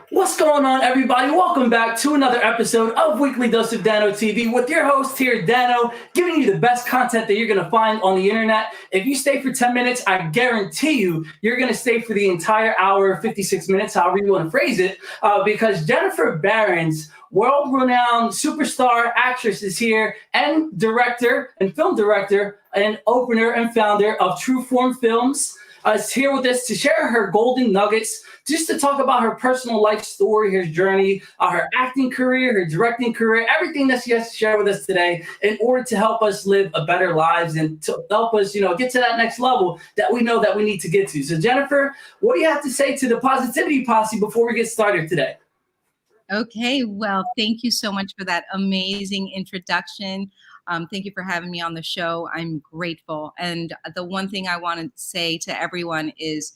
What's going on, everybody? Welcome back to another episode of Weekly Dose of Dano TV with your host here, Dano, giving you the best content that you're going to find on the internet. If you stay for 10 minutes, I guarantee you're going to stay for the entire hour, 56 minutes, however you want to phrase it, because Yeniffer Behrens, world-renowned superstar actress, is here, and director and film director and opener and founder of True Form Films. Is here with us to share her golden nuggets, just to talk about her personal life story, her journey, her acting career, her directing career, everything that she has to share with us today in order to help us live a better lives and to help us, get to that next level that we know that we need to get to. So Yeniffer, what do you have to say to the Positivity Posse before we get started today? Okay, well, thank you so much for that amazing introduction. Thank you for having me on the show. I'm grateful. And the one thing I want to say to everyone is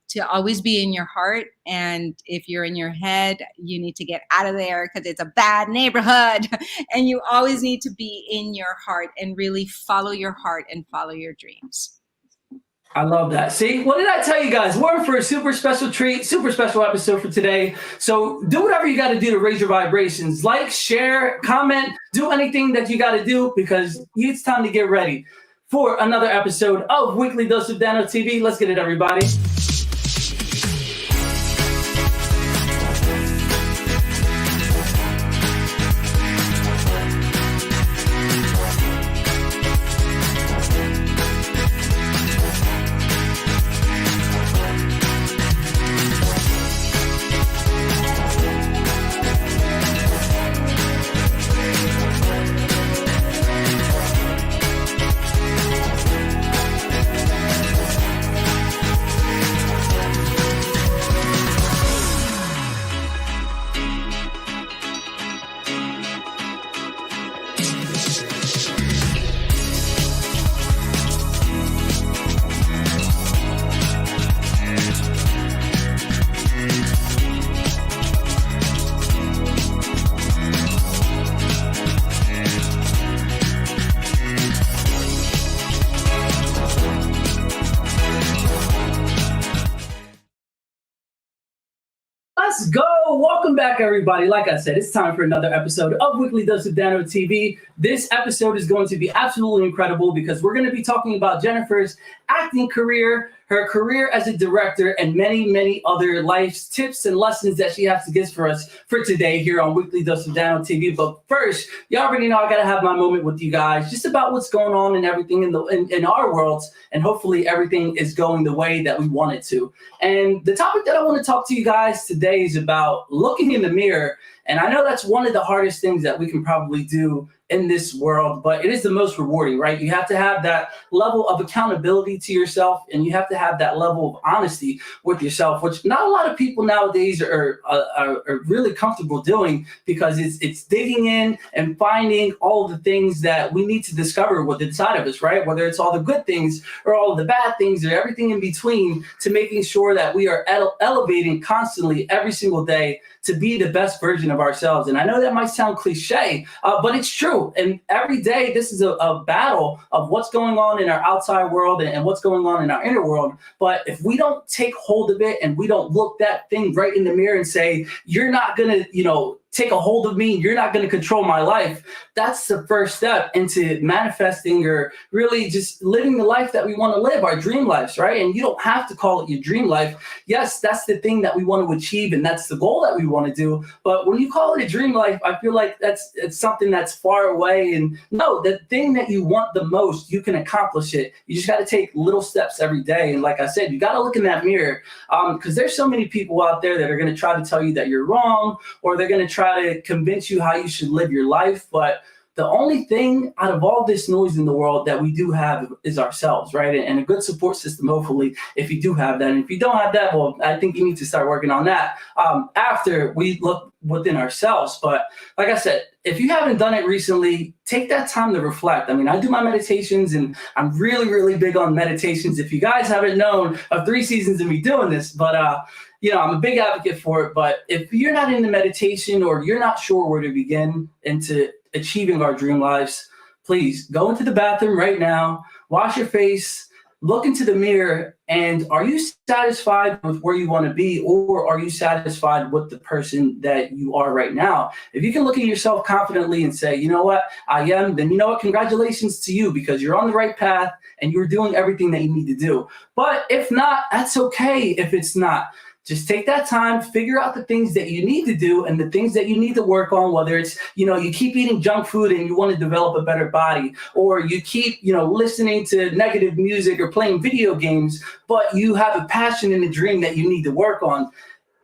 to always be in your heart. And if you're in your head, you need to get out of there because it's a bad neighborhood. And you always need to be in your heart and really follow your heart and follow your dreams. I love that. See, what did I tell you guys? We're in for a super special treat, super special episode for today. So do whatever you got to do to raise your vibrations. Like, share, comment, do anything that you got to do because it's time to get ready for another episode of Weekly Dose of Dano TV. Let's get it, everybody. Let's go. Welcome back, everybody. Like I said, it's time for another episode of Weekly Dose of Dano TV. This episode is going to be absolutely incredible because we're going to be talking about Yeniffer's acting career, her career as a director, and many, many other life tips and lessons that she has to give for us for today here on Weekly Dose of Dano TV. But first, you already know I got to have my moment with you guys just about what's going on and everything in our worlds, and hopefully everything is going the way that we want it to. And the topic that I want to talk to you guys today is about looking in the mirror. And I know that's one of the hardest things that we can probably do in this world, but it is the most rewarding, right? You have to have that level of accountability to yourself, and you have to have that level of honesty with yourself, which not a lot of people nowadays are really comfortable doing because it's digging in and finding all the things that we need to discover what's inside of us, right? Whether it's all the good things or all of the bad things or everything in between, to making sure that we are elevating constantly every single day to be the best version of ourselves. And I know that might sound cliche, but it's true. And every day, this is a battle of what's going on in our outside world and what's going on in our inner world. But if we don't take hold of it and we don't look that thing right in the mirror and say, you're not going to, take a hold of me, you're not going to control my life, that's the first step into manifesting or really just living the life that we want to live, our dream lives, right? And you don't have to call it your dream life. Yes, that's the thing that we want to achieve and that's the goal that we want to do. But when you call it a dream life, I feel like it's something that's far away. And no, the thing that you want the most, you can accomplish it. You just got to take little steps every day. And like I said, you got to look in that mirror because there's so many people out there that are going to try to tell you that you're wrong, or they're going to try to convince you how you should live your life. But the only thing out of all this noise in the world that we do have is ourselves, right? And a good support system, hopefully, if you do have that. And if you don't have that, well, I think you need to start working on that after we look within ourselves. But like I said, if you haven't done it recently, take that time to reflect. I mean, I do my meditations and I'm really, really big on meditations. If you guys haven't known of 3 seasons of me doing this, but I'm a big advocate for it. But if you're not into meditation or you're not sure where to begin into achieving our dream lives, please go into the bathroom right now, wash your face, look into the mirror, and are you satisfied with where you want to be, or are you satisfied with the person that you are right now? If you can look at yourself confidently and say, you know what, I am, then you know what, congratulations to you, because you're on the right path and you're doing everything that you need to do. But if not, that's okay if it's not. Just take that time, figure out the things that you need to do and the things that you need to work on, whether it's, you keep eating junk food and you want to develop a better body, or you keep, listening to negative music or playing video games, but you have a passion and a dream that you need to work on.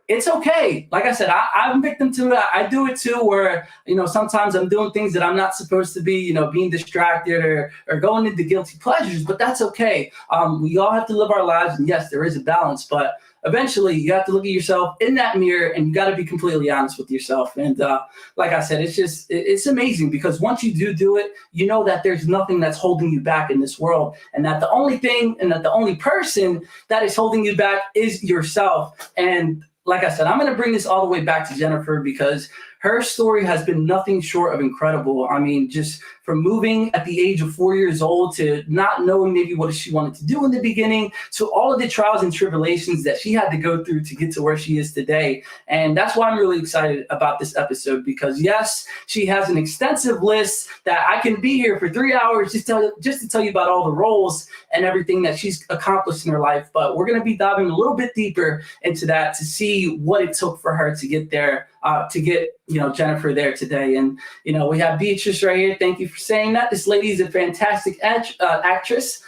It's okay. Like I said, I'm a victim to it. I do it too, where, sometimes I'm doing things that I'm not supposed to be, being distracted or going into guilty pleasures, but that's okay. We all have to live our lives. And yes, there is a balance, but eventually you have to look at yourself in that mirror and you got to be completely honest with yourself. And like I said, it's amazing, because once you do it, you know that there's nothing that's holding you back in this world, and that the only thing and that the only person that is holding you back is yourself. And like I said, I'm going to bring this all the way back to Yeniffer, because her story has been nothing short of incredible. I mean, just from moving at the age of 4 years old to not knowing maybe what she wanted to do in the beginning, to all of the trials and tribulations that she had to go through to get to where she is today. And that's why I'm really excited about this episode, because yes, she has an extensive list that I can be here for 3 hours just to tell you about all the roles and everything that she's accomplished in her life. But we're going to be diving a little bit deeper into that to see what it took for her to get there, to get Yeniffer there today. And we have Beatrice right here. Thank you for saying that. This lady is a fantastic actress.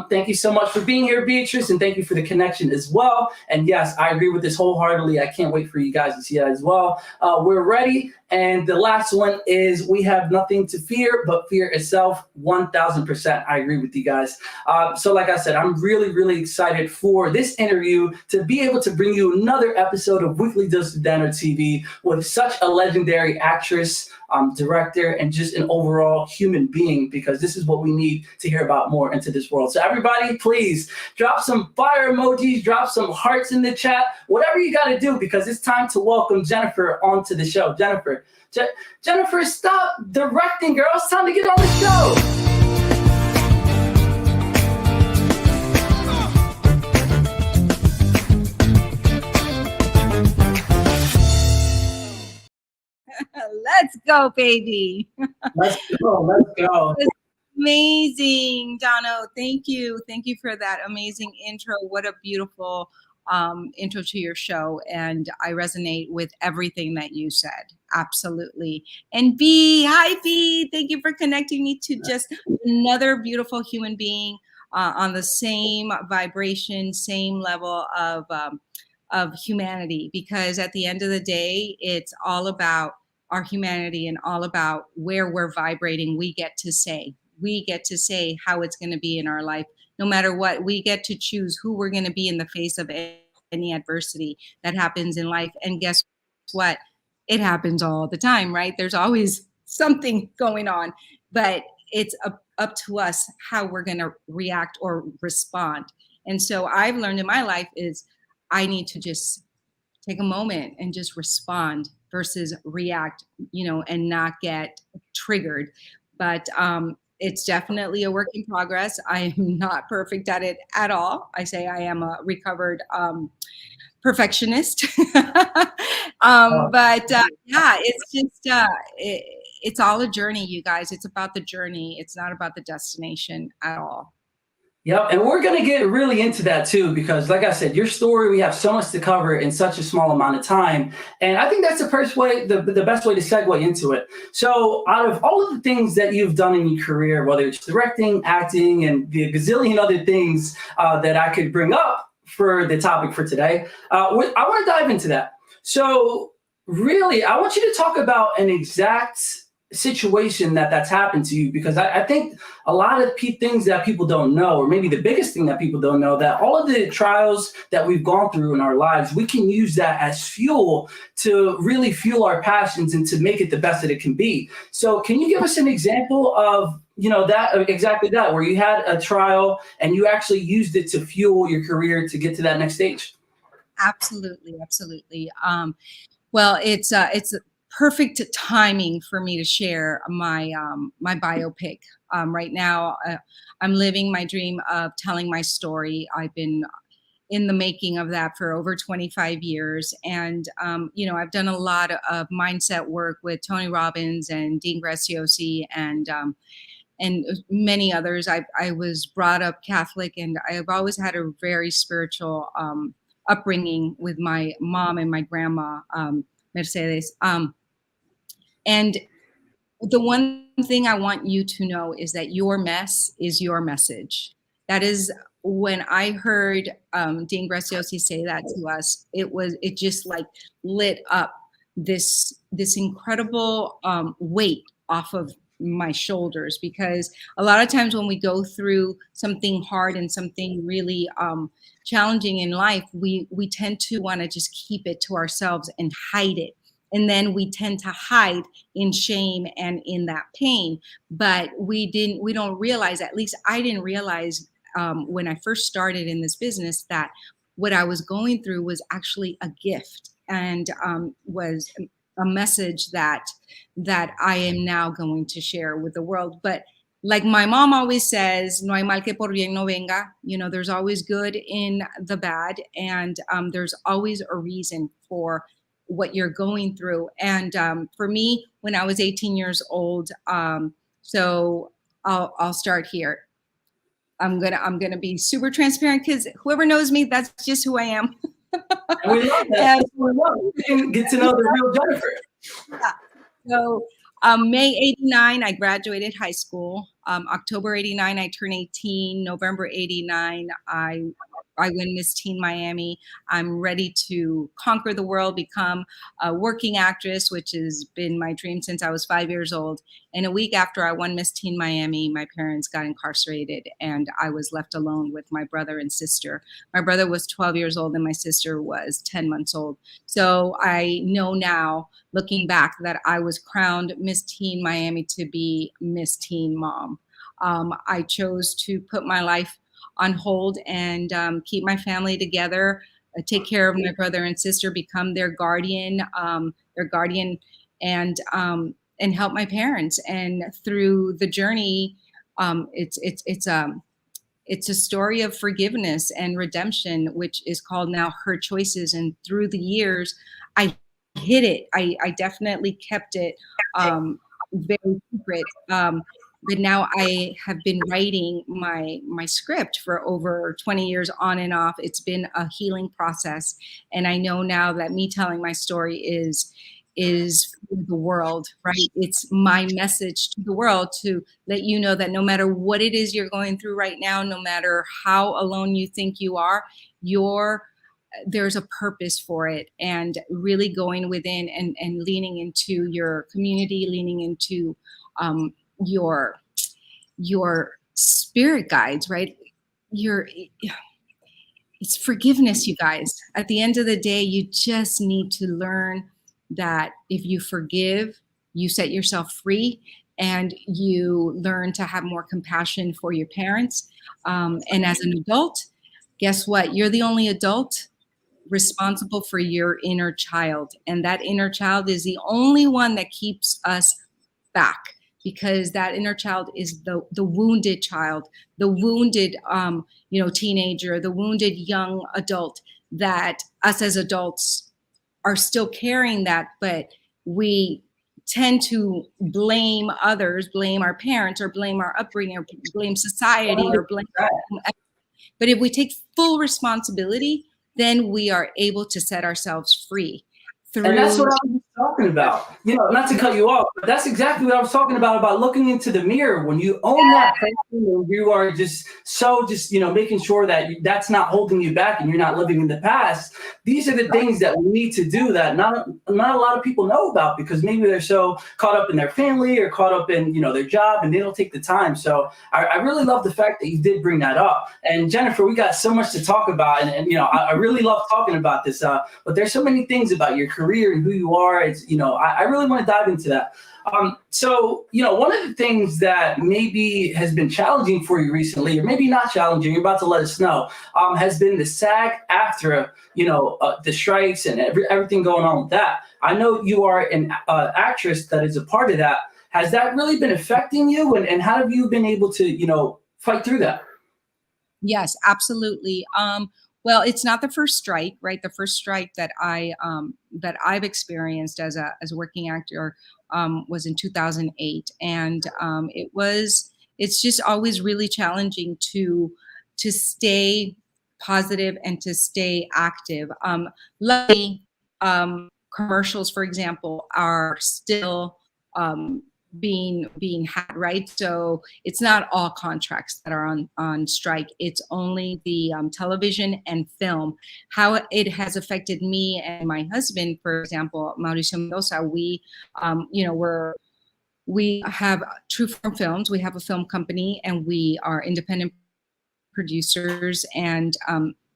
Thank you so much for being here, Beatrice, and thank you for the connection as well. And yes, I agree with this wholeheartedly. I can't wait for you guys to see that as well. We're ready. And the last one is, we have nothing to fear but fear itself. 1000%. I agree with you guys. So like I said, I'm really, really excited for this interview, to be able to bring you another episode of Weekly Dose of Dano TV with such a legendary actress, director, and just an overall human being, because this is what we need to hear about more into this world. So everybody, please drop some fire emojis, drop some hearts in the chat, whatever you got to do, because it's time to welcome Yeniffer onto the show. Yeniffer, stop directing, girl. It's time to get on the show. Let's go, baby. Let's go. Amazing, Dano. Thank you for that amazing intro. What a beautiful intro to your show, and I resonate with everything that you said. Absolutely. And hi B, thank you for connecting me to just another beautiful human being on the same vibration, same level of humanity, because at the end of the day, it's all about our humanity and all about where we're vibrating. We get to say how it's going to be in our life. No matter what, we get to choose who we're going to be in the face of any adversity that happens in life. And guess what? It happens all the time, right? There's always something going on, but it's up to us how we're going to react or respond. And so I've learned in my life is I need to just take a moment and just respond versus react, and not get triggered. But it's definitely a work in progress. I am not perfect at it at all. I say I am a recovered perfectionist. But yeah, it's just, it's all a journey, you guys. It's about the journey. It's not about the destination at all. Yep, and we're going to get really into that too, because like I said, your story, we have so much to cover in such a small amount of time. And I think that's the best way to segue into it. So out of all of the things that you've done in your career, whether it's directing, acting, and the gazillion other things that I could bring up for the topic for today, I want to dive into that. So really, I want you to talk about an exact situation that's happened to you, because I think a lot of things that people don't know, or maybe the biggest thing that people don't know, that all of the trials that we've gone through in our lives, we can use that as fuel to really fuel our passions and to make it the best that it can be. So can you give us an example of exactly that, where you had a trial and you actually used it to fuel your career to get to that next stage? Absolutely. Well, it's perfect timing for me to share my my biopic. Right now, I'm living my dream of telling my story. I've been in the making of that for over 25 years. And, I've done a lot of mindset work with Tony Robbins and Dean Graziosi and many others. I was brought up Catholic, and I've always had a very spiritual upbringing with my mom and my grandma, Mercedes. And the one thing I want you to know is that your mess is your message. That is, when I heard Dean Graziosi say that to us, it just like lit up this incredible weight off of my shoulders, because a lot of times when we go through something hard and something really challenging in life, we tend to want to just keep it to ourselves and hide it. And then we tend to hide in shame and in that pain. But we don't realize, at least I didn't realize when I first started in this business, that what I was going through was actually a gift, and was a message that I am now going to share with the world. But like my mom always says, no hay mal que por bien no venga. There's always good in the bad, and there's always a reason for what you're going through. And for me, when I was 18 years old, so I'll start here. I'm gonna be super transparent, because whoever knows me, that's just who I am. And we love that. We can get to know the real Yeniffer. Yeah. So May 89, I graduated high school. October 89, I turned 18. November 89, I win Miss Teen Miami. I'm ready to conquer the world, become a working actress, which has been my dream since I was 5 years old. And a week after I won Miss Teen Miami, my parents got incarcerated, and I was left alone with my brother and sister. My brother was 12 years old and my sister was 10 months old. So I know now, looking back, that I was crowned Miss Teen Miami to be Miss Teen Mom. I chose to put my life on hold and keep my family together, take care of my brother and sister, become their guardian, and help my parents. And through the journey, it's a story of forgiveness and redemption, which is called now Her Choices. And through the years, I hid it. I definitely kept it very secret. But now I have been writing my script for over 20 years on and off. It's been a healing process. And I know now that me telling my story is for the world, right? It's my message to the world to let you know that no matter what it is you're going through right now, no matter how alone you think you are, there's a purpose for it. And really going within and leaning into your community, leaning into your spirit guides, right? It's forgiveness, you guys. At the end of the day, you just need to learn that if you forgive, you set yourself free, and you learn to have more compassion for your parents. And as an adult, guess what? You're the only adult responsible for your inner child. And that inner child is the only one that keeps us back, because that inner child is the wounded child, the wounded teenager, the wounded young adult, that us as adults are still carrying that, but we tend to blame others, blame our parents, or blame our upbringing, or blame society, or blame. But if we take full responsibility, then we are able to set ourselves free. And that's what I was talking about. Not to cut you off, but that's exactly what I was talking about looking into the mirror. When you own that person, and you are just making sure that that's not holding you back and you're not living in the past. These are the things that we need to do that not a lot of people know about, because maybe they're so caught up in their family or caught up in, their job, and they don't take the time. So I really love the fact that you did bring that up. And Yeniffer, we got so much to talk about. And I really love talking about this. But there's so many things about your career and who you are. It's, I really want to dive into that. So, one of the things that maybe has been challenging for you recently, or maybe not challenging, you're about to let us know, has been the SAG-AFTRA, the strikes and everything going on with that. I know you are an actress that is a part of that. Has that really been affecting you? And how have you been able to, fight through that? Yes, absolutely. Well, it's not the first strike, right? The first strike that I've experienced as a working actor was in 2008, and it's just always really challenging to stay positive and to stay active. Luckily, commercials, for example, are still being had, right? So it's not all contracts that are on strike. It's only the television and film. How it has affected me and my husband, for example, Mauricio Mendoza, we have True Form Films. We have a film company, and we are independent producers. And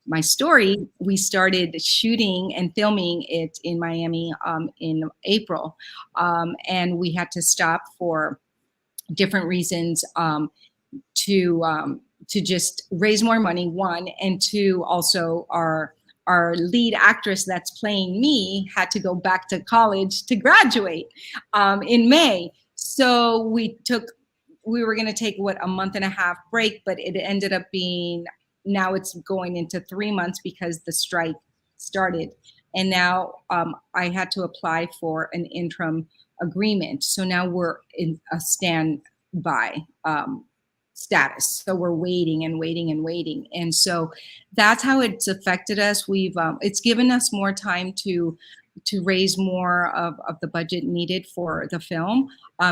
my story, we started shooting and filming it in Miami in April, and we had to stop for different reasons, to just raise more money, one, and two, also our lead actress that's playing me had to go back to college to graduate in May. So we were going to take a month and a half break, but it ended up being, now it's going into 3 months because the strike started. And now I had to apply for an interim agreement. So now we're in a standby status. So we're waiting and waiting and waiting. And so that's how it's affected us. It's given us more time to raise more of the budget needed for the film.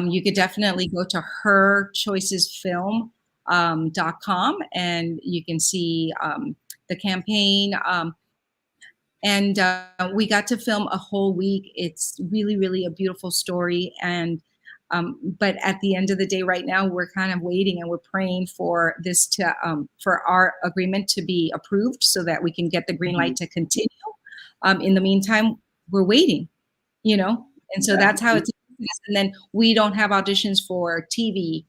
You could definitely go to herchoicesfilm.com and you can see the campaign. And we got to film a whole week. It's really, really a beautiful story. And but at the end of the day, right now, we're kind of waiting and we're praying for this for our agreement to be approved so that we can get the green light to continue. In the meantime, we're waiting, and so that's how it's. And then we don't have auditions for TV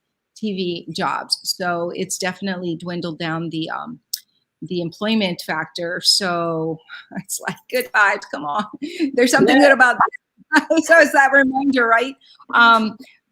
jobs, so it's definitely dwindled down the employment factor. So it's like, good vibes, come on. There's something good about that. So it's that reminder, right?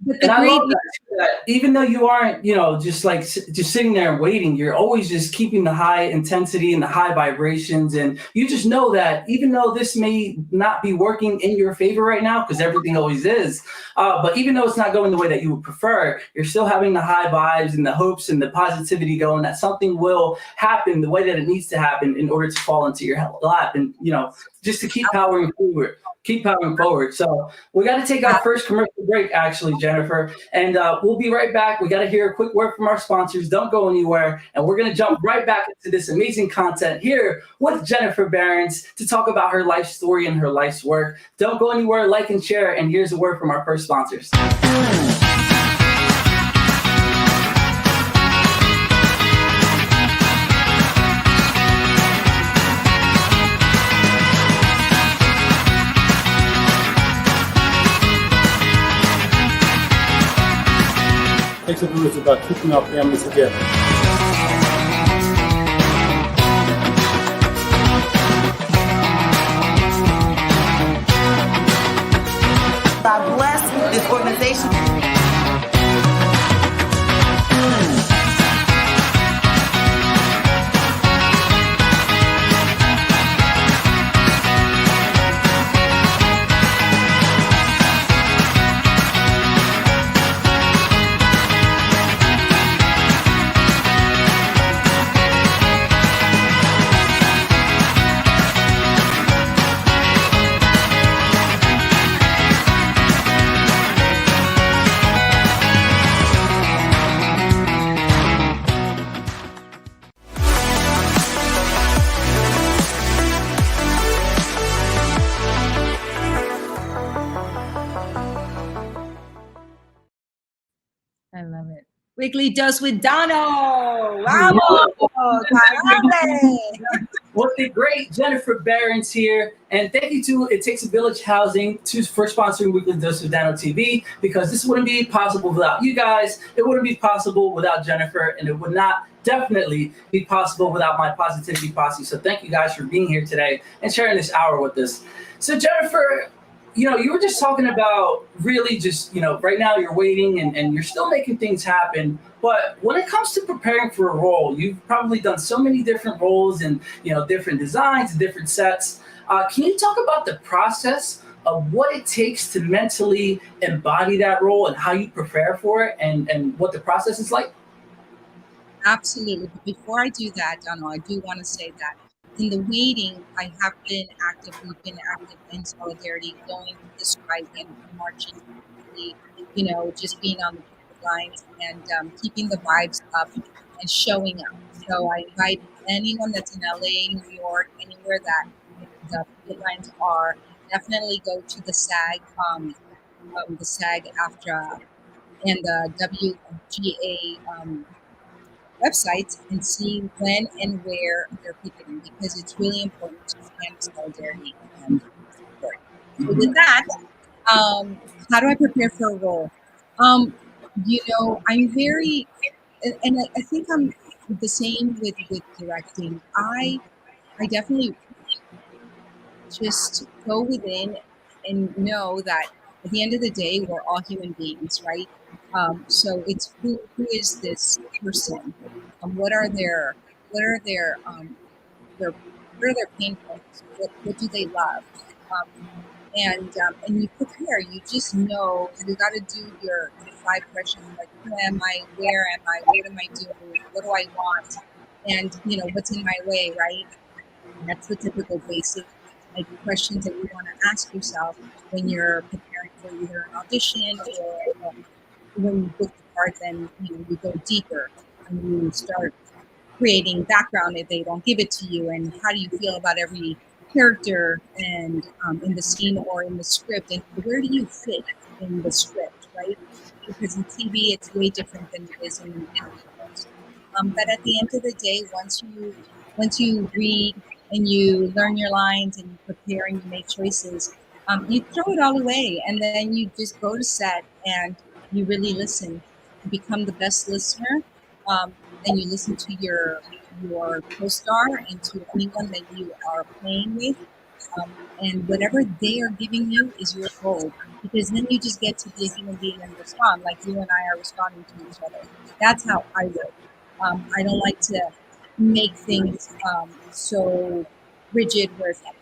But the I love that, even though you aren't, just sitting there and waiting, you're always just keeping the high intensity and the high vibrations. And you just know that even though this may not be working in your favor right now, because everything always is, but even though it's not going the way that you would prefer, you're still having the high vibes and the hopes and the positivity going that something will happen the way that it needs to happen in order to fall into your lap. And, just to keep powering forward. So we got to take our first commercial break, actually, Yeniffer, and we'll be right back. We got to hear a quick word from our sponsors. Don't go anywhere. And we're going to jump right back into this amazing content here with Yeniffer Behrens to talk about her life story and her life's work. Don't go anywhere. Like and share. And here's a word from our first sponsors. Flexible is about keeping our families together. God bless this organization. I love it. Weekly Dose with Dano. Vamos! with the great Yeniffer Behrens here. And thank you to It Takes a Village Housing for sponsoring Weekly Dose of Dano TV, because this wouldn't be possible without you guys. It wouldn't be possible without Yeniffer, and it would not definitely be possible without my positivity posse. So thank you guys for being here today and sharing this hour with us. So Yeniffer, you were just talking about really just, right now you're waiting and you're still making things happen. But when it comes to preparing for a role, you've probably done so many different roles and, different designs and different sets. Can you talk about the process of what it takes to mentally embody that role and how you prepare for it and what the process is like? Absolutely. But before I do that, Dano, I do want to say that in the waiting, I have been active. We've been active in solidarity, going to the strike and marching, just being on the lines and keeping the vibes up and showing up. So I invite anyone that's in LA, New York, anywhere that the picket lines are, definitely go to the SAG-AFTRA and the WGA websites and see when and where they're picketing, because it's really important to stand in solidarity and support. So with that, how do I prepare for a role? I'm very, and I think I'm the same with directing. I definitely just go within and know that at the end of the day, we're all human beings, right? So it's who is this person? What are their pain points? What do they love? And you prepare. You just know you got to do your 5 questions, like who am I, where am I, what am I doing, what do I want, and what's in my way, right? That's the typical basic questions that you want to ask yourself when you're preparing for either an audition or when you book the part. Then you go deeper and you start creating background if they don't give it to you, and how do you feel about every character and in the scene or in the script, and where do you fit in the script, right? Because in TV it's way different than it is in post. But at the end of the day, once you read and you learn your lines and you prepare and you make choices, you throw it all away, and then you just go to set and you really listen, you become the best listener, and you listen to your co-star and to anyone that you are playing with, and whatever they are giving you is your goal, because then you just get to be a human being and respond like you and I are responding to each other. That's how I work. I don't like to make things so rigid where it's like,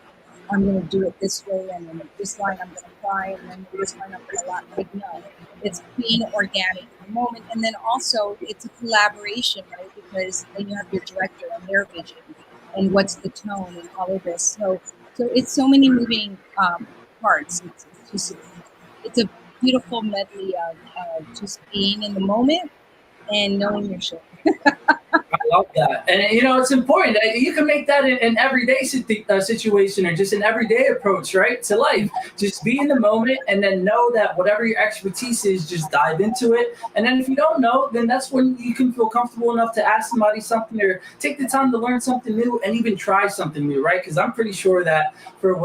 I'm going to do it this way, and then this line I'm going to cry, and then this line I'm going to laugh. Like, no, it's being organic in the moment. And then also it's a collaboration, right? Because then you have your director and their vision and what's the tone and all of this. So it's so many moving parts. It's a beautiful medley of just being in the moment and knowing your shit. I love that. And, it's important. You can make that an everyday situation or just an everyday approach, right, to life. Just be in the moment and then know that whatever your expertise is, just dive into it. And then if you don't know, then that's when you can feel comfortable enough to ask somebody something or take the time to learn something new and even try something new, right? Because I'm pretty sure that for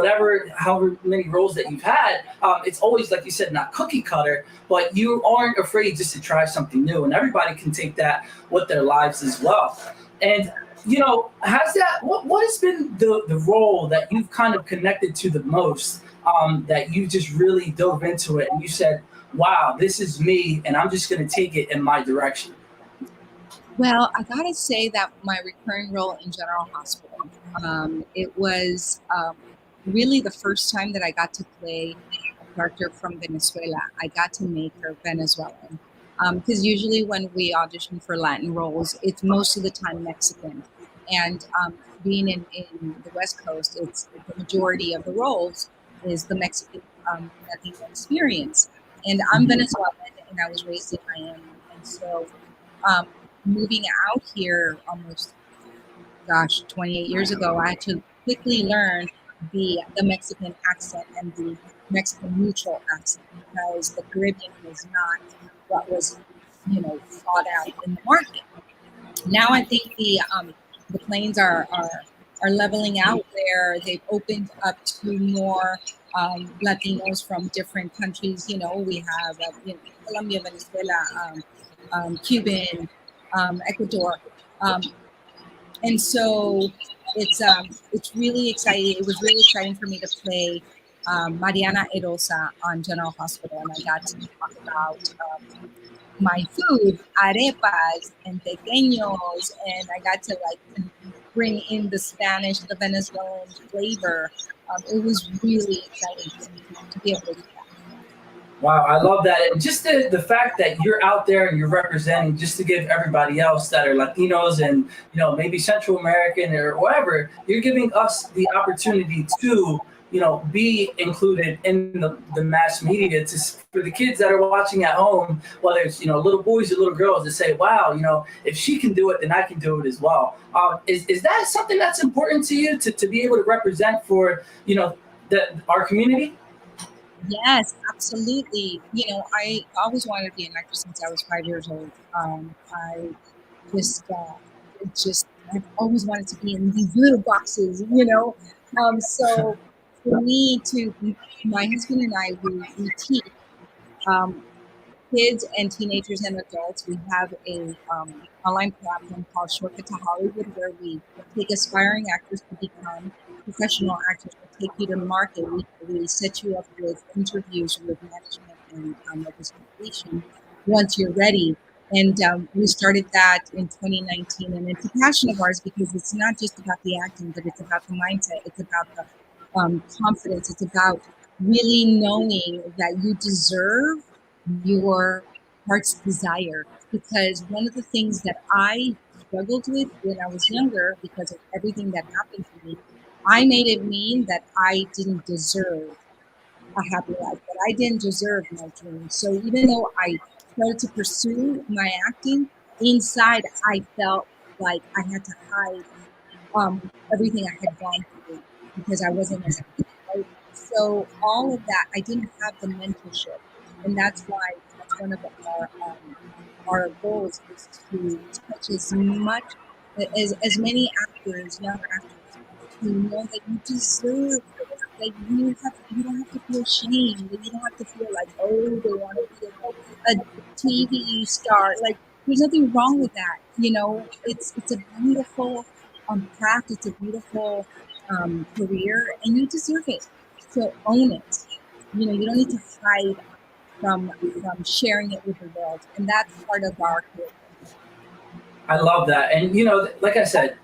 however many roles that you've had, it's always, like you said, not cookie cutter, but you aren't afraid just to try something new. And everybody can take that with their lives as well. And what has been the role that you've kind of connected to the most, that you just really dove into it and you said, wow, this is me and I'm just going to take it in my direction? Well, I gotta say that my recurring role in General Hospital, it was really the first time that I got to play a character from Venezuela. I got to make her Venezuelan. Because usually when we audition for Latin roles, it's most of the time Mexican. And being in the West Coast, it's the majority of the roles is the Mexican Latino experience. And I'm Venezuelan, and I was raised in Miami. And so moving out here almost, 28 years ago, I had to quickly learn the Mexican accent and the Mexican neutral accent, because the Caribbean was not what was, thought out in the market. Now I think the planes are are leveling out there. They've opened up to more Latinos from different countries. You know, we have Colombia, Venezuela, Cuban, Ecuador, and so it's really exciting. It was really exciting for me to play Mariana Erosa on General Hospital, and I got to talk about my food, arepas and pequeños, and I got to like bring in the Spanish, the Venezuelan flavor. It was really exciting to be able to do that. Wow, I love that. And just the fact that you're out there and you're representing, just to give everybody else that are Latinos and, you know, maybe Central American or whatever, you're giving us the opportunity to, you know, be included in the mass media for the kids that are watching at home, whether it's, you know, little boys or little girls, to say, wow, you know, if she can do it, then I can do it as well. Is that something that's important to you to be able to represent for, you know, our community? Yes, absolutely. You know, I always wanted to be an actor since I was 5 years old. I I've always wanted to be in these little boxes, you know. So for me my husband and I, we teach kids and teenagers and adults. We have a online platform called Shortcut to Hollywood, where we take aspiring actors to become professional actors. We take you to market. We set you up with interviews with management and representation once you're ready. And we started that in 2019, and it's a passion of ours because it's not just about the acting, but it's about the mindset. It's about the confidence. It's about really knowing that you deserve your heart's desire. Because one of the things that I struggled with when I was younger, because of everything that happened to me, I made it mean that I didn't deserve a happy life, that I didn't deserve my dreams. So even though I started to pursue my acting, inside I felt like I had to hide everything I had gone through because I wasn't as happy, right? So all of that, I didn't have the mentorship, and that's why that's one of our goals is to touch as many actors, young actors, to know that you deserve this. Like you don't have to feel shame. You don't have to feel like, oh, they want to be a TV star. Like there's nothing wrong with that. You know, it's a beautiful craft. It's a beautiful career, and you deserve it. So own it. You know, you don't need to hide from sharing it with the world, and that's part of our career. I love that. And, you know, like I said,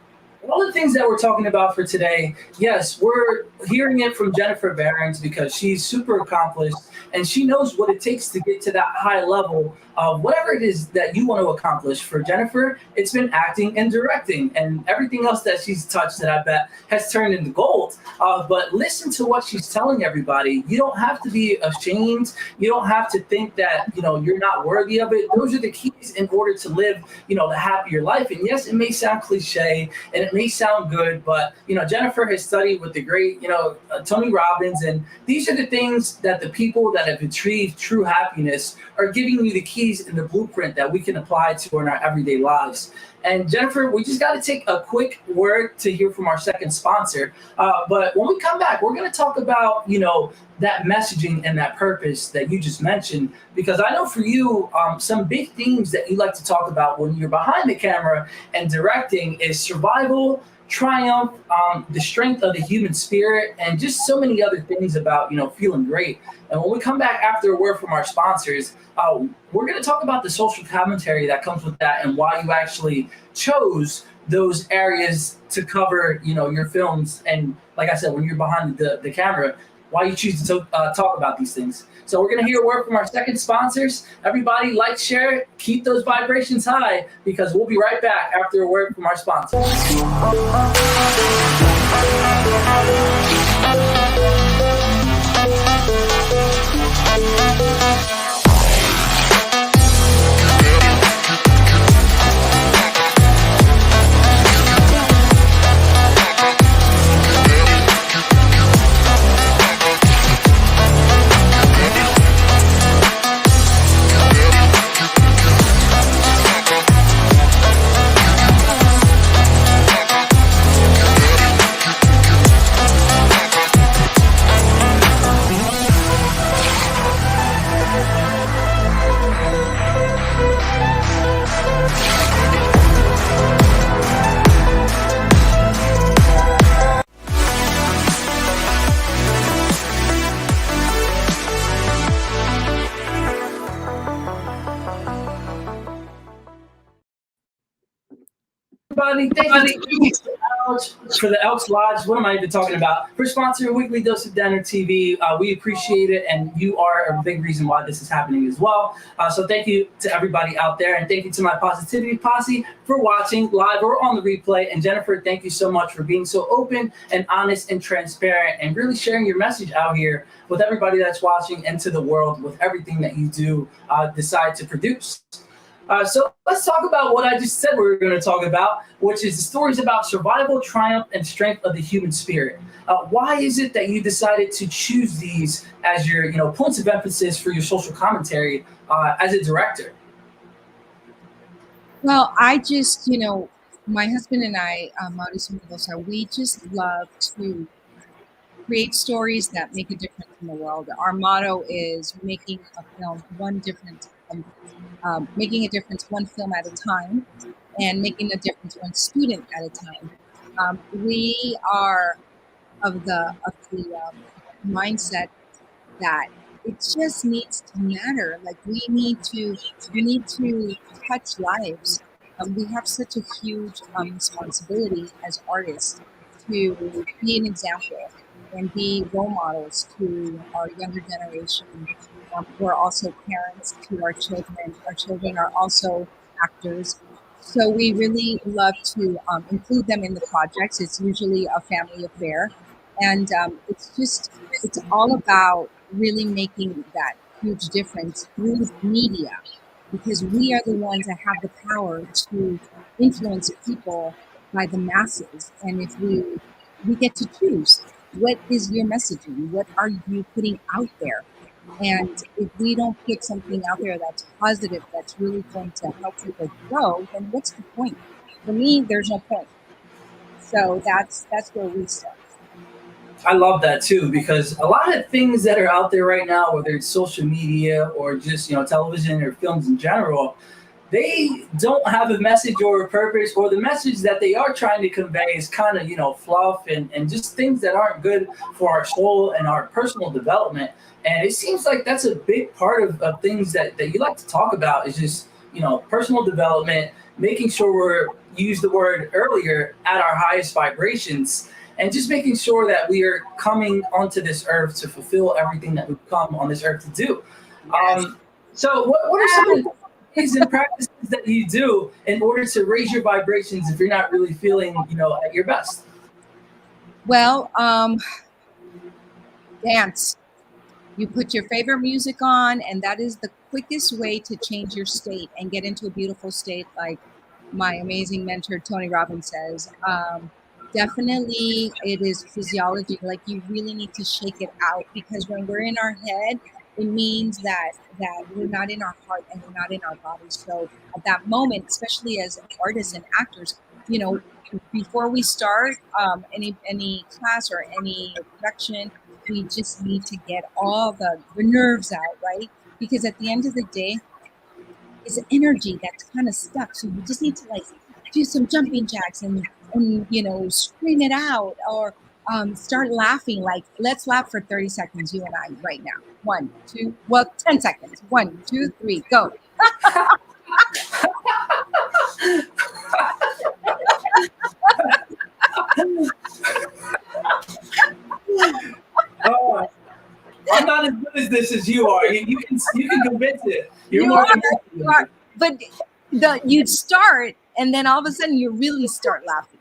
all the things that we're talking about for today, yes, we're hearing it from Yeniffer Behrens because she's super accomplished and she knows what it takes to get to that high level of whatever it is that you want to accomplish. For Yeniffer, it's been acting and directing, and everything else that she's touched that I bet has turned into gold. But listen to what she's telling everybody. You don't have to be ashamed. You don't have to think that, you know, you're not worthy of it. Those are the keys in order to live, you know, the happier life. And yes, it may sound cliche and it may sound good, but, you know, Yeniffer has studied with the great, you know, Tony Robbins, and these are the things that the people that have achieved true happiness are giving you the keys and the blueprint that we can apply to in our everyday lives. And Yeniffer, we just got to take a quick word to hear from our second sponsor. But when we come back, we're going to talk about, you know, that messaging and that purpose that you just mentioned, because I know for you, some big themes that you like to talk about when you're behind the camera and directing is survival, triumph, the strength of the human spirit, and just so many other things about, you know, feeling great. And when we come back after a word from our sponsors, we're going to talk about the social commentary that comes with that and why you actually chose those areas to cover, you know, your films. And like I said, when you're behind the camera, why you choose to talk about these things. So we're going to hear a word from our second sponsors. Everybody like, share, keep those vibrations high, because we'll be right back after a word from our sponsors. everybody. Thank you for the Elks Lodge. What am I even talking about? For sponsoring Weekly Dose of Dano TV. We appreciate it, and you are a big reason why this is happening as well. So thank you to everybody out there, and thank you to my Positivity Posse for watching live or on the replay. And Yeniffer, thank you so much for being so open and honest and transparent and really sharing your message out here with everybody that's watching and to the world with everything that you do decide to produce. So let's talk about what I just said we were going to talk about, which is the stories about survival, triumph, and strength of the human spirit. Why is it that you decided to choose these as your, points of emphasis for your social commentary as a director? Well, I just, my husband and I, Mauricio Mendoza, we just love to create stories that make a difference in the world. Our motto is making a film making a difference one film at a time, and making a difference one student at a time. We are of the mindset that it just needs to matter. Like we need to touch lives. We have such a huge responsibility as artists to be an example and be role models to our younger generation. We're also parents to our children. Our children are also actors. So we really love to include them in the projects. It's usually a family affair. And it's all about really making that huge difference through media, because we are the ones that have the power to influence people by the masses. And if we get to choose, what is your messaging? What are you putting out there? And if we don't put something out there that's positive, that's really going to help people grow, then what's the point? For me, there's no point. So that's where we start. I love that too, because a lot of things that are out there right now, whether it's social media or just television or films in general, they don't have a message or a purpose, or the message that they are trying to convey is kind of fluff and just things that aren't good for our soul and our personal development. And it seems like that's a big part of things that you like to talk about, is just personal development, making sure we're, you used the word earlier, at our highest vibrations, and just making sure that we are coming onto this earth to fulfill everything that we've come on this earth to do. So what are some of the things and practices that you do in order to raise your vibrations if you're not really feeling, at your best? Well, dance. You put your favorite music on, and that is the quickest way to change your state and get into a beautiful state, like my amazing mentor, Tony Robbins, says. Definitely, it is physiology. Like you really need to shake it out, because when we're in our head, it means that we're not in our heart and we're not in our body. So at that moment, especially as artists and actors, before we start any class or any production, we just need to get all the nerves out, right? Because at the end of the day, it's energy that's kind of stuck. So you just need to do some jumping jacks and scream it out, or start laughing. Like, let's laugh for 30 seconds, you and I, right now. 1, 2, 10 seconds. 1, 2, 3, go. Oh, I'm not as good as this as you are. You can convince it. You're more convincing. But you'd start, and then all of a sudden you really start laughing.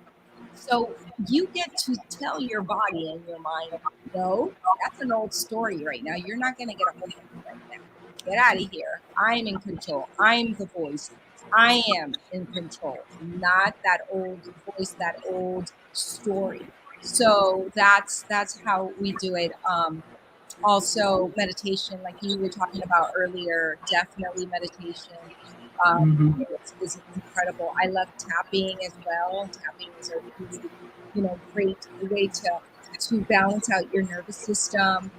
So you get to tell your body and your mind, no, that's an old story right now. You're not going to get a hold of it right now. Get out of here. I'm in control. I'm the voice. I am in control, not that old voice, that old story. So that's how we do it. Also, meditation, like you were talking about earlier, definitely meditation. Is incredible. I love tapping as well. Tapping is a really, great way to balance out your nervous system.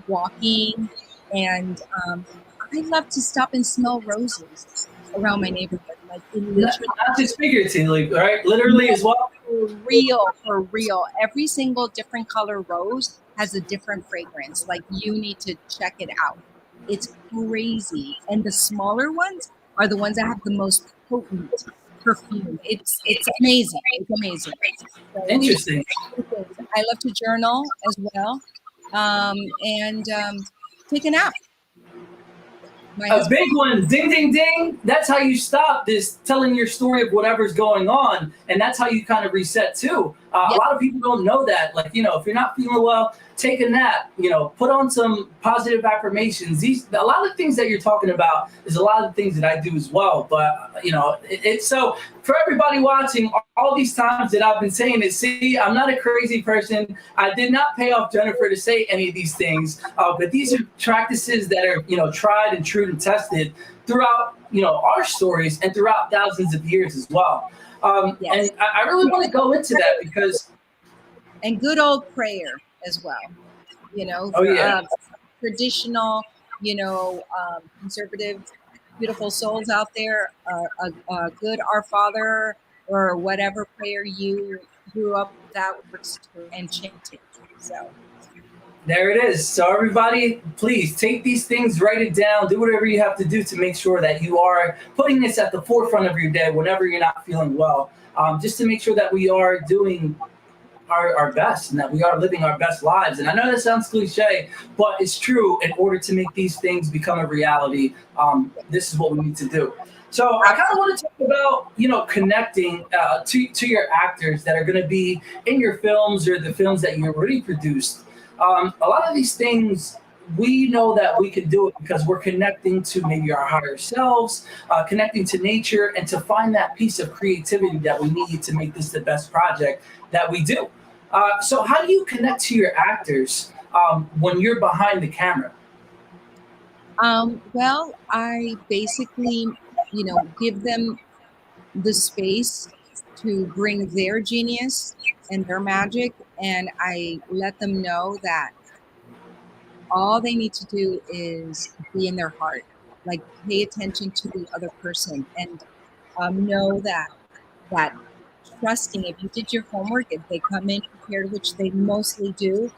Walking, and I love to stop and smell roses around my neighborhood. Like not just figuratively, right? Literally as well. For real. Every single different color rose has a different fragrance. Like, you need to check it out. It's crazy. And the smaller ones are the ones that have the most potent perfume. It's amazing. It's amazing. So Interesting. I love to journal as well, and take a nap. A big one, ding, ding, ding. That's how you stop this telling your story of whatever's going on. And that's how you kind of reset too. A lot of people don't know that. Like, if you're not feeling well, take a nap, put on some positive affirmations. A lot of things that you're talking about is a lot of things that I do as well. But, it's so for everybody watching, all these times that I've been saying it, see, I'm not a crazy person. I did not pay off Yeniffer to say any of these things. But these are practices that are, tried and true and tested throughout, our stories and throughout thousands of years as well. And I really want to go into that because. And good old prayer as well, traditional, conservative, beautiful souls out there, a good Our Father or whatever prayer you grew up with, that works and chanting. So. There it is. So everybody, please take these things, write it down, do whatever you have to do to make sure that you are putting this at the forefront of your day whenever you're not feeling well, just to make sure that we are doing our best and that we are living our best lives. And I know that sounds cliche, but it's true. In order to make these things become a reality, this is what we need to do. So I kind of want to talk about, connecting to your actors that are going to be in your films or the films that you already produced. A lot of these things, we know that we can do it because we're connecting to maybe our higher selves, connecting to nature, and to find that piece of creativity that we need to make this the best project that we do. So how do you connect to your actors when you're behind the camera? Well, I basically, give them the space to bring their genius and their magic, and I let them know that all they need to do is be in their heart, like pay attention to the other person, and know that trusting, if you did your homework, if they come in prepared, which they mostly do,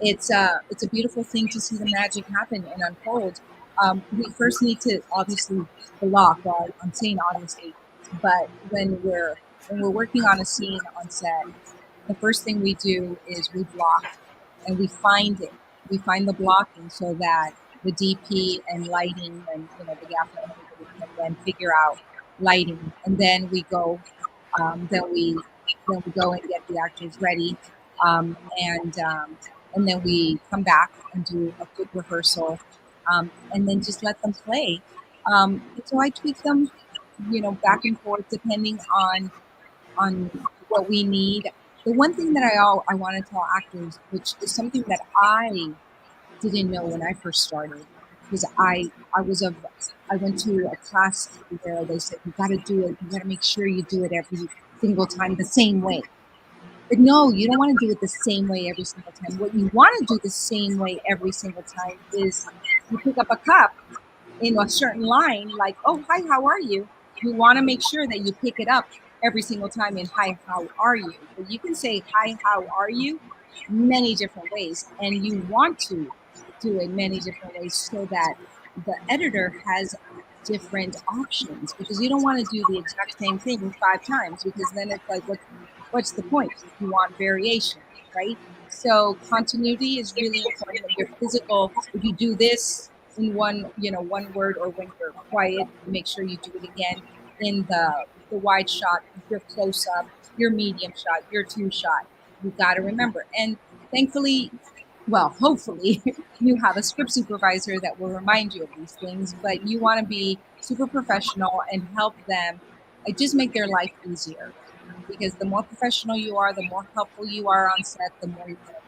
it's a beautiful thing to see the magic happen and unfold. We first need to obviously block. Well, I'm saying obviously, but when we're working on a scene on set, the first thing we do is we block and we find it. We find the blocking so that the DP and lighting and the gaffer can then figure out lighting, and then we go, then we go and get the actors ready, and then we come back and do a quick rehearsal, and then just let them play. So I tweak them, back and forth depending on what we need. The one thing that I want to tell actors, which is something that I didn't know when I first started, because I went to a class where they said, you got to do it. You got to make sure you do it every single time the same way. But no, you don't want to do it the same way every single time. What you want to do the same way every single time is you pick up a cup in a certain line, like, oh, hi, how are you? You want to make sure that you pick it up every single time in hi, how are you? But you can say hi, how are you many different ways, and you want to do it many different ways so that the editor has different options, because you don't want to do the exact same thing 5 times, because then it's like, what's the point? You want variation, right? So continuity is really important. Your physical, if you do this in one word, or when you're quiet, make sure you do it again in the wide shot, your close up, your medium shot, your 2 shot. You got to remember. And thankfully, well, hopefully you have a script supervisor that will remind you of these things, but you want to be super professional and help them, just make their life easier, because the more professional you are, the more helpful you are on set, the more you're going to learn.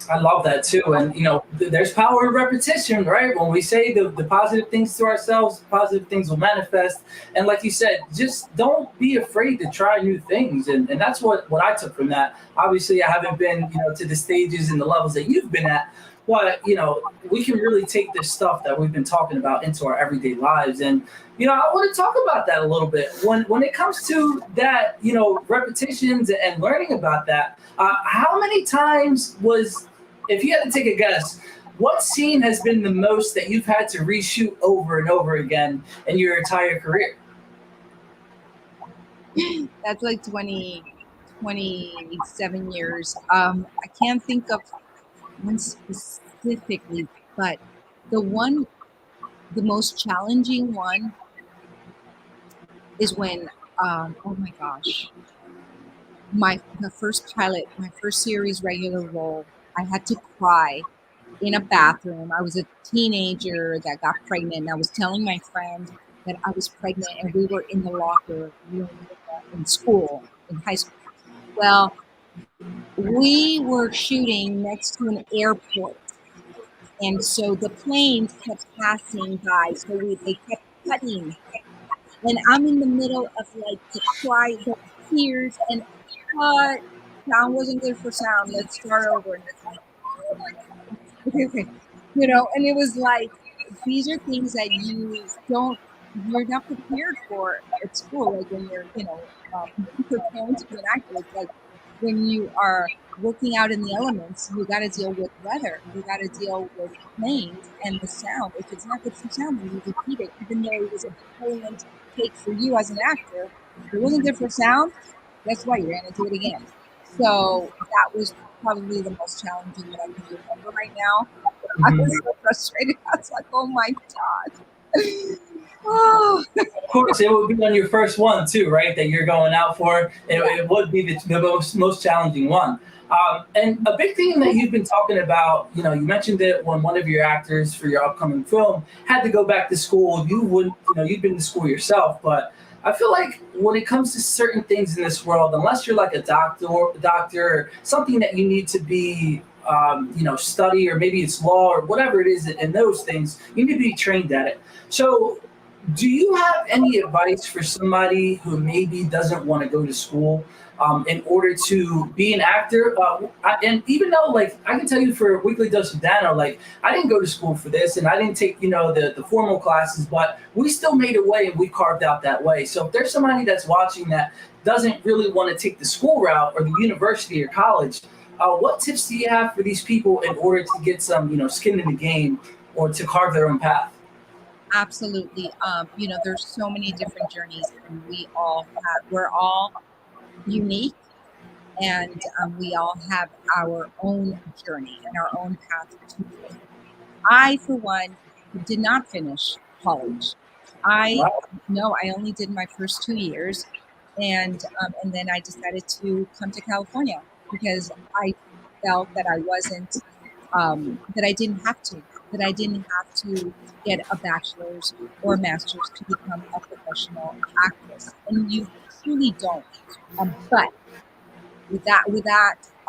I love that too. And, there's power in repetition, right? When we say the positive things to ourselves, positive things will manifest. And like you said, just don't be afraid to try new things. And that's what I took from that. Obviously, I haven't been, to the stages and the levels that you've been at. But, we can really take this stuff that we've been talking about into our everyday lives. And, I want to talk about that a little bit. When it comes to that, repetitions and learning about that, how many times if you had to take a guess, what scene has been the most that you've had to reshoot over and over again in your entire career? That's like 27 years. I can't think of one specifically, but the most challenging one is when, oh my gosh, the first pilot, my first series regular role, I had to cry in a bathroom. I was a teenager that got pregnant. And I was telling my friend that I was pregnant, and we were in the locker room in school, in high school. Well, we were shooting next to an airport, and so the planes kept passing by. So they kept cutting, and I'm in the middle of like the cry, the tears, and sound wasn't good for sound. Let's start over. And it's like, oh my God. Okay. And it was like, these are things that you're not prepared for at school. Like when you're, preparing to be an actor, it's like when you are working out in the elements, you got to deal with weather, you got to deal with planes and the sound. If it's not good for sound, then you repeat it, even though it was a brilliant take for you as an actor. If it wasn't good for sound, guess what? You're going to do it again. So that was probably the most challenging that I can remember right now. I was so frustrated. I was like, oh my God. Oh. Of course, it would be on your first one too, right? That you're going out for. It would be the most challenging one. And a big thing that you've been talking about, you mentioned it when one of your actors for your upcoming film had to go back to school. You've been to school yourself, but I feel like when it comes to certain things in this world, unless you're like a doctor or something that you need to be, study, or maybe it's law or whatever it is, and those things, you need to be trained at it. So do you have any advice for somebody who maybe doesn't want to go to school in order to be an actor? And even though, like, I can tell you for Weekly Dose of Dano, like, I didn't go to school for this and I didn't take, the formal classes, but we still made a way and we carved out that way. So if there's somebody that's watching that doesn't really want to take the school route or the university or college, what tips do you have for these people in order to get some, skin in the game or to carve their own path? Absolutely. There's so many different journeys, and we're all unique, and we all have our own journey and our own path to take. I, for one, did not finish college. I only did my first 2 years, and then I decided to come to California because I felt that I wasn't, that I didn't have to get a bachelor's or a master's to become a professional actress, and you truly don't. But with that,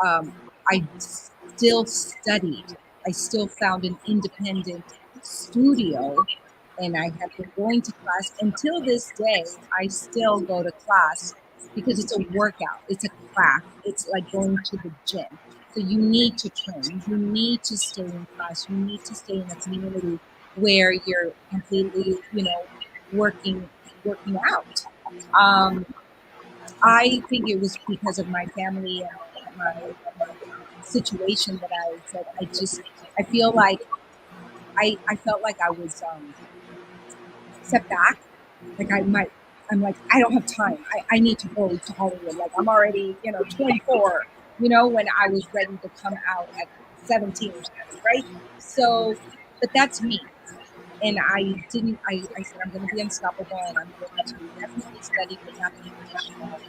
I still studied. I still found an independent studio, and I have been going to class until this day. I still go to class because it's a workout. It's a craft. It's like going to the gym. So you need to train. You need to stay in class. You need to stay in a community where you're completely, working out. I think it was because of my family and my situation that I said I feel like I felt like I was set back. Like I'm like, I don't have time. I need to go to Hollywood. Like I'm already, 24. When I was ready to come out at 17 or something, right? So, but that's me. And I said, I'm going to be unstoppable, and I'm going to definitely study, but not the traditional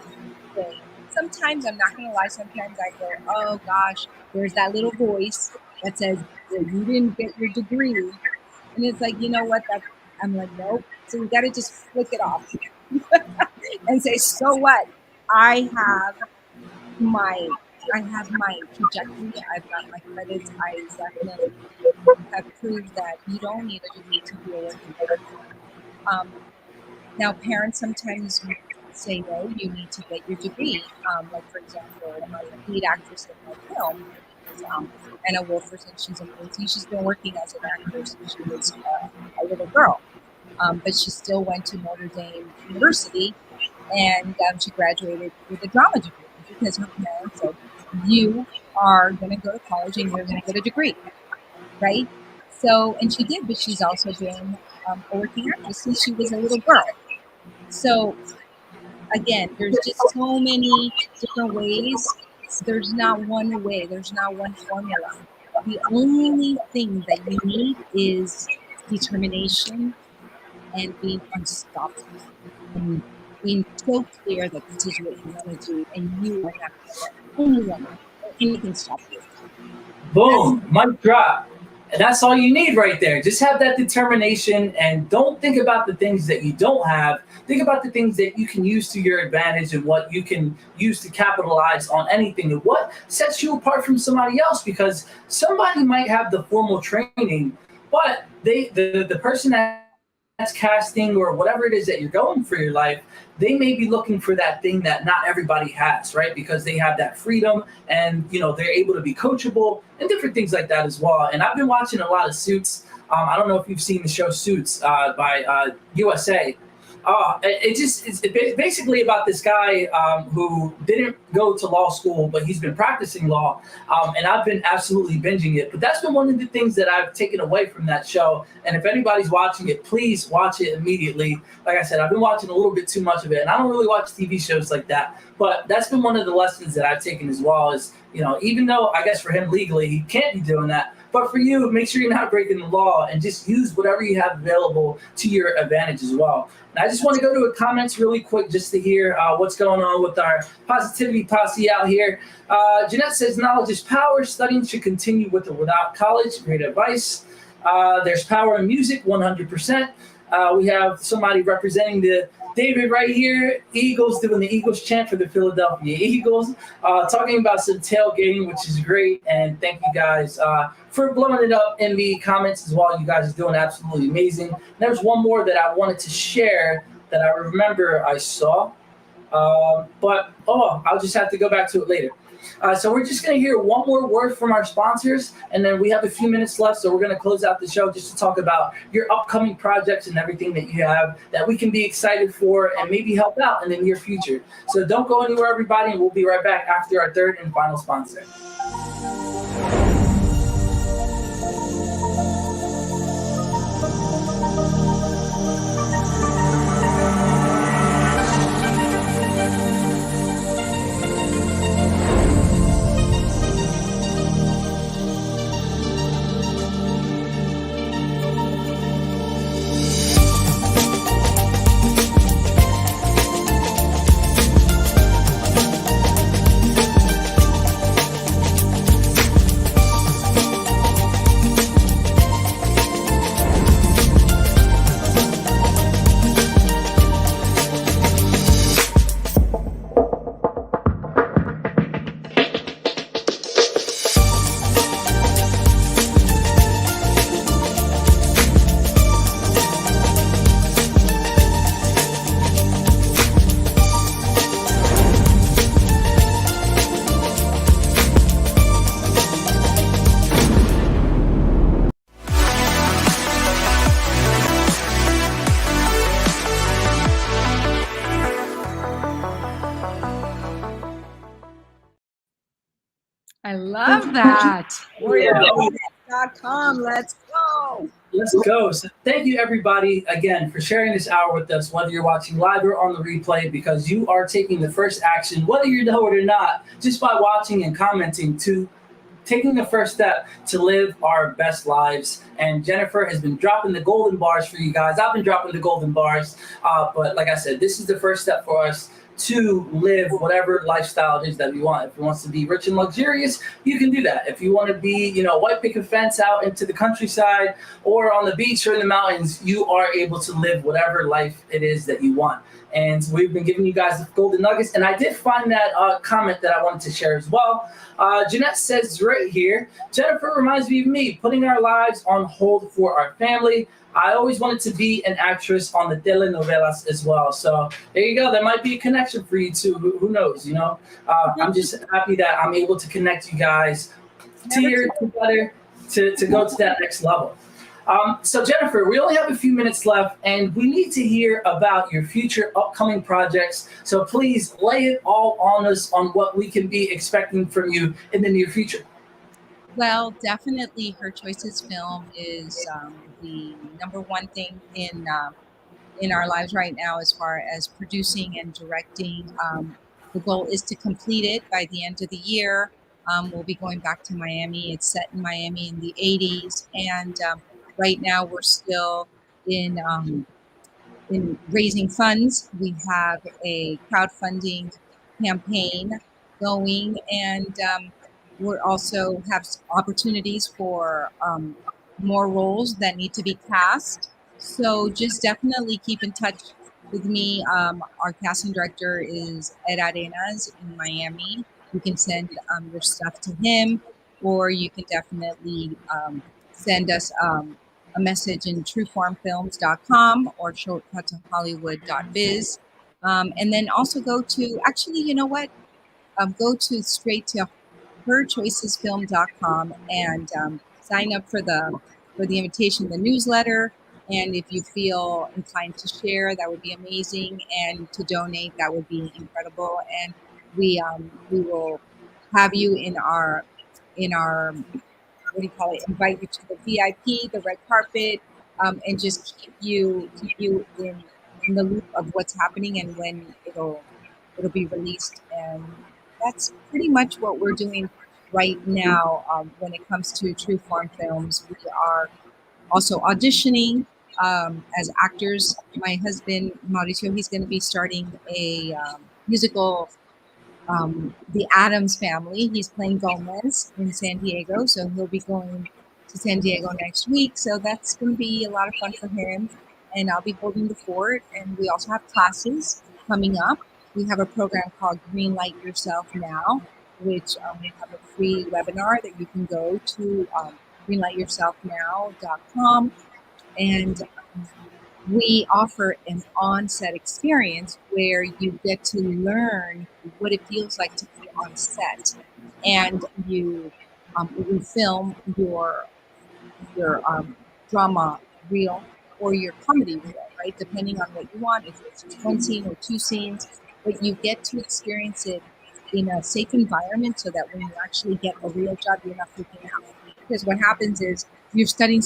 way. Sometimes, I'm not going to lie, sometimes I go, oh gosh, there's that little voice that says, well, you didn't get your degree. And it's like, you know what? I'm like, nope. So we got to just flick it off and say, so what? I have my trajectory. I've got my credits. I definitely have proved that you don't need a degree to be a working person. Now, parents sometimes say, no, you need to get your degree. Like, for example, my lead actress in my film is Anna Wolferson. She's amazing. She's been working as an actress since she was a little girl. But she still went to Notre Dame University, and she graduated with a drama degree because her parents said, you are going to go to college and you're going to get a degree. right? So, and she did, but she's also been a working actress since she was a little girl. So again, there's just so many different ways. There's not one way, there's not one formula. The only thing that you need is determination and being unstoppable and being so clear that this is what you want to do and you are not only one or anything stop you. Boom, mic drop. And that's all you need right there. Just have that determination and don't think about the things that you don't have. Think about the things that you can use to your advantage and what you can use to capitalize on anything and what sets you apart from somebody else, because somebody might have the formal training, but the person that's casting or whatever it is that you're going for your life, they may be looking for that thing that not everybody has, right? Because they have that freedom and, you know, they're able to be coachable and different things like that as well. And I've been watching a lot of Suits. I don't know if you've seen the show Suits by USA. It's basically about this guy who didn't go to law school, but he's been practicing law, and I've been absolutely binging it. But that's been one of the things that I've taken away from that show. And if anybody's watching it, please watch it immediately. Like I said, I've been watching a little bit too much of it, and I don't really watch TV shows like that. But that's been one of the lessons that I've taken as well. Is, you know, even though I guess for him legally he can't be doing that, but for you, make sure you're not breaking the law and just use whatever you have available to your advantage as well. And I just want to go to the comments really quick just to hear what's going on with our positivity posse out here. Jeanette says, knowledge is power. Studying should continue with or without college. Great advice. There's power in music, 100%. We have somebody representing the David right here, Eagles, doing the Eagles chant for the Philadelphia Eagles, talking about some tailgating, which is great. And thank you guys for blowing it up in the comments as well. You guys are doing absolutely amazing. And there's one more that I wanted to share that I remember I saw, but I'll just have to go back to it later. So we're just going to hear one more word from our sponsors, and then we have a few minutes left, so we're going to close out the show just to talk about your upcoming projects and everything that you have that we can be excited for and maybe help out in the near future. So don't go anywhere, everybody, and we'll be right back after our third and final sponsor. I love that. WarriorMedia.com. Let's go. Let's go. So thank you, everybody, again, for sharing this hour with us, whether you're watching live or on the replay, because you are taking the first action, whether you know it or not, just by watching and commenting, to taking the first step to live our best lives. And Yeniffer has been dropping the golden bars for you guys. I've been dropping the golden bars. But like I said, this is the first step for us to live whatever lifestyle it is that we want. If you want to be rich and luxurious, you can do that. If you want to be, white picket fence out into the countryside or on the beach or in the mountains, you are able to live whatever life it is that you want. And we've been giving you guys the golden nuggets. And I did find that comment that I wanted to share as well. Jeanette says right here, Yeniffer reminds me of me, putting our lives on hold for our family. I always wanted to be an actress on the telenovelas as well. So there you go. There might be a connection for you too. Who knows, I'm just happy that I'm able to connect you guys together to go to that next level. So Yeniffer, we only have a few minutes left and we need to hear about your future upcoming projects. So please lay it all on us on what we can be expecting from you in the near future. Well, definitely Her Choices film is the number one thing in our lives right now as far as producing and directing. The goal is to complete it by the end of the year. We'll be going back to Miami. It's set in Miami in the 80s, and right now we're still in raising funds. We have a crowdfunding campaign going, and we're also have opportunities for more roles that need to be cast. So just definitely keep in touch with me. Our casting director is Ed Arenas in Miami. You can send your stuff to him, or you can definitely send us a message in trueformfilms.com or shortcut to hollywood.biz. And then also go to, actually, you know what? Go to straight to herchoicesfilm.com and sign up for the invitation, the newsletter. And if you feel inclined to share, that would be amazing. And to donate, that would be incredible. And we will have you in our what do you call it? Invite you to the VIP, the red carpet, and just keep you in the loop of what's happening and when it'll be released. And that's pretty much what we're doing right now when it comes to True Form Films. We are also auditioning as actors. My husband Mauricio, he's going to be starting a musical, The Addams Family. He's playing Gomez in San Diego, so he'll be going to San Diego next week. So that's going to be a lot of fun for him. And I'll be holding the fort. And we also have classes coming up. We have a program called Greenlight Yourself Now, which we have a free webinar that you can go to greenlightyourselfnow.com. And we offer an on-set experience where you get to learn what it feels like to be on set, and you film your drama reel or your comedy reel, right? Depending on what you want, if it's one scene or two scenes, but you get to experience it in a safe environment so that when you actually get a real job, you're not freaking out. Because what happens is you're studying,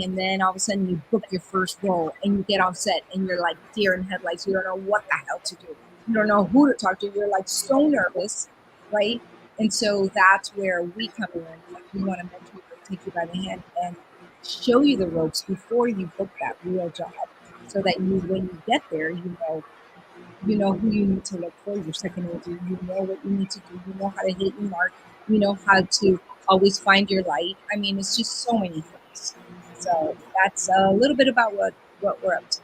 and then all of a sudden you book your first role and you get on set and you're like deer in headlights. You don't know what the hell to do. You don't know who to talk to. You're like so nervous, right? And so that's where we come in. We want to mentor you, take you by the hand, and show you the ropes before you book that real job, so that you, when you get there, you know who you need to look for, your second agent. You know what you need to do. You know how to hit your mark. You know how to always find your light. I mean, it's just so many things. So that's a little bit about what we're up to.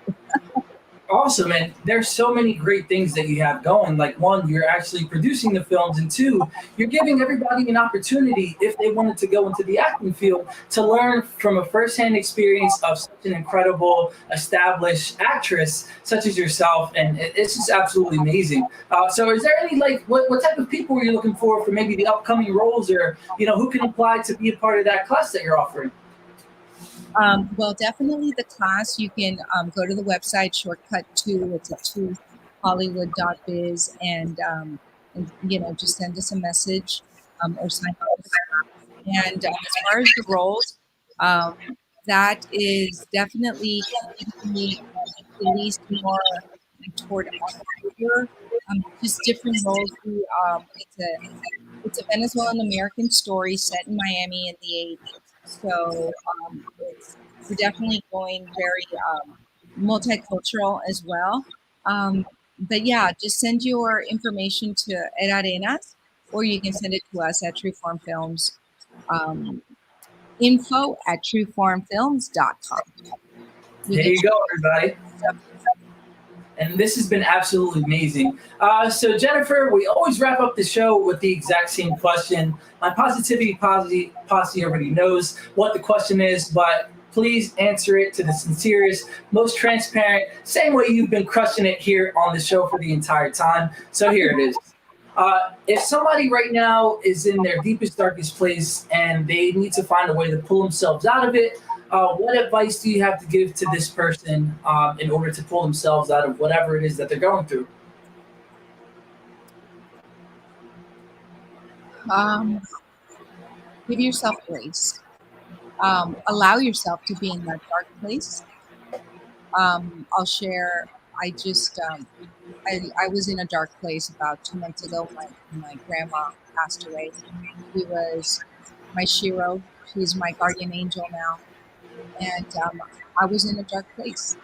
Awesome, and there's so many great things that you have going. Like, one, you're actually producing the films, and two, you're giving everybody an opportunity, if they wanted to go into the acting field, to learn from a firsthand experience of such an incredible, established actress such as yourself, and it's just absolutely amazing. So is there any, like, what type of people are you looking for maybe the upcoming roles, or, who can apply to be a part of that class that you're offering? Well, definitely the class. You can go to the website, shortcut to hollywood.biz, and just send us a message or sign up. And as far as the roles, that is definitely released more toward October. Just different roles. It's a Venezuelan American story set in Miami in the 80s. So we're definitely going very multicultural as well. But yeah, just send your information to Ed Arenas, or you can send it to us at Trueform Films. info@trueformfilms.com. There you go, everybody. And this has been absolutely amazing. So Yeniffer, we always wrap up the show with the exact same question. My Positivity Posse already knows what the question is, but please answer it to the sincerest, most transparent, same way you've been crushing it here on the show for the entire time. So here it is. If somebody right now is in their deepest, darkest place and they need to find a way to pull themselves out of it, what advice do you have to give to this person in order to pull themselves out of whatever it is that they're going through? give yourself grace. Allow yourself to be in that dark place. I'll share. I just I was in a dark place about 2 months ago. My grandma passed away. She was my Shiro. She's my guardian angel now, and I was in a dark place.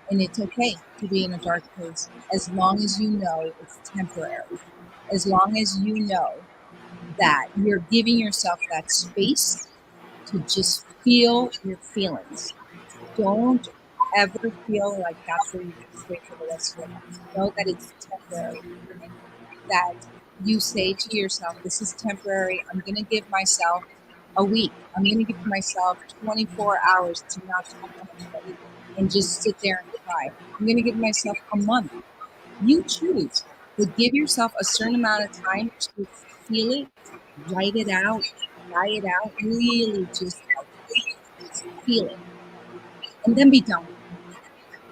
And it's okay to be in a dark place as long as you know it's temporary. As long as you know that you're giving yourself that space to just feel your feelings. Don't ever feel like that's where you can stay for the rest of your life. Know that it's temporary. That you say to yourself, this is temporary. I'm going to give myself a week. I'm going to give myself 24 hours to not talk to anybody and just sit there and cry. I'm going to give myself a month. You choose. But give yourself a certain amount of time to feel it, write it out, really just feel it. And then be done.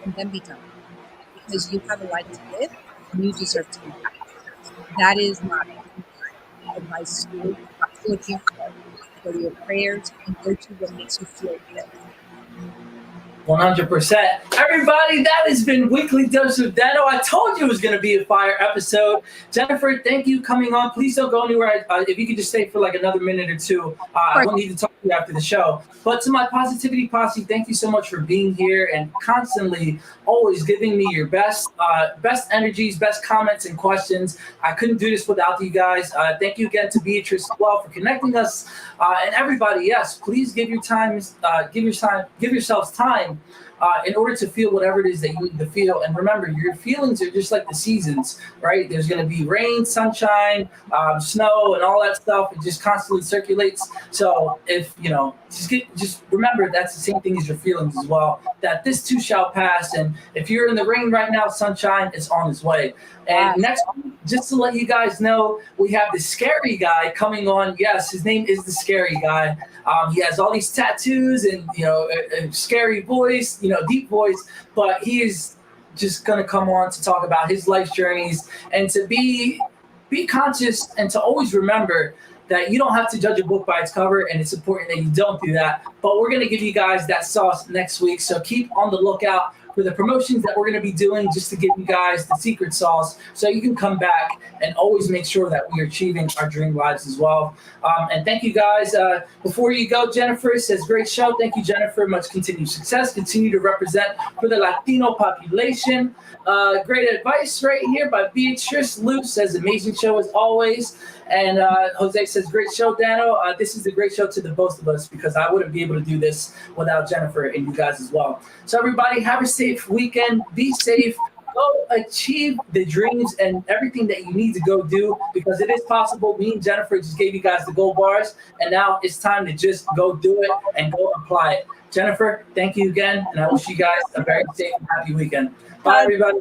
Because you have a life to live and you deserve to be happy. That is my advice to you. Go to your heart, go to your prayers, and go to what makes you feel good. 100%. Everybody, that has been Weekly Dose of Dano. I told you it was going to be a fire episode. Jeniffer, thank you coming on. Please don't go anywhere. If you could just stay for like another minute or two. I don't need to talk to you after the show. But to my Positivity Posse, thank you so much for being here and constantly always giving me your best energies, best comments and questions. I couldn't do this without you guys. Thank you again to Beatrice as well for connecting us. And everybody, yes, please give yourselves time in order to feel whatever it is that you need to feel. And remember, your feelings are just like the seasons, right? There's going to be rain, sunshine, snow, and all that stuff. It just constantly circulates. So if, just remember that's the same thing as your feelings as well, that this too shall pass. And if you're in the rain right now, sunshine is on its way. And next week, just to let you guys know, we have the scary guy coming on. Yes, his name is the scary guy. He has all these tattoos and, a scary voice, deep voice, but he is just going to come on to talk about his life journeys and to be conscious and to always remember that you don't have to judge a book by its cover, and it's important that you don't do that. But we're going to give you guys that sauce next week, so keep on the lookout for the promotions that we're going to be doing just to give you guys the secret sauce so you can come back and always make sure that we are achieving our dream lives as well. And thank you guys. Before you go, Jeniffer says, great show. Thank you, Jeniffer. Much continued success. Continue to represent for the Latino population. Great advice right here by Beatrice. Lou says, amazing show as always. And Jose says, great show, Dano. This is a great show to the both of us because I wouldn't be able to do this without Jeniffer and you guys as well. So everybody, have a safe weekend. Be safe. Go achieve the dreams and everything that you need to go do because it is possible. Me and Jeniffer just gave you guys the gold bars, and now it's time to just go do it and go apply it. Jeniffer, thank you again, and I wish you guys a very safe and happy weekend. Bye, everybody.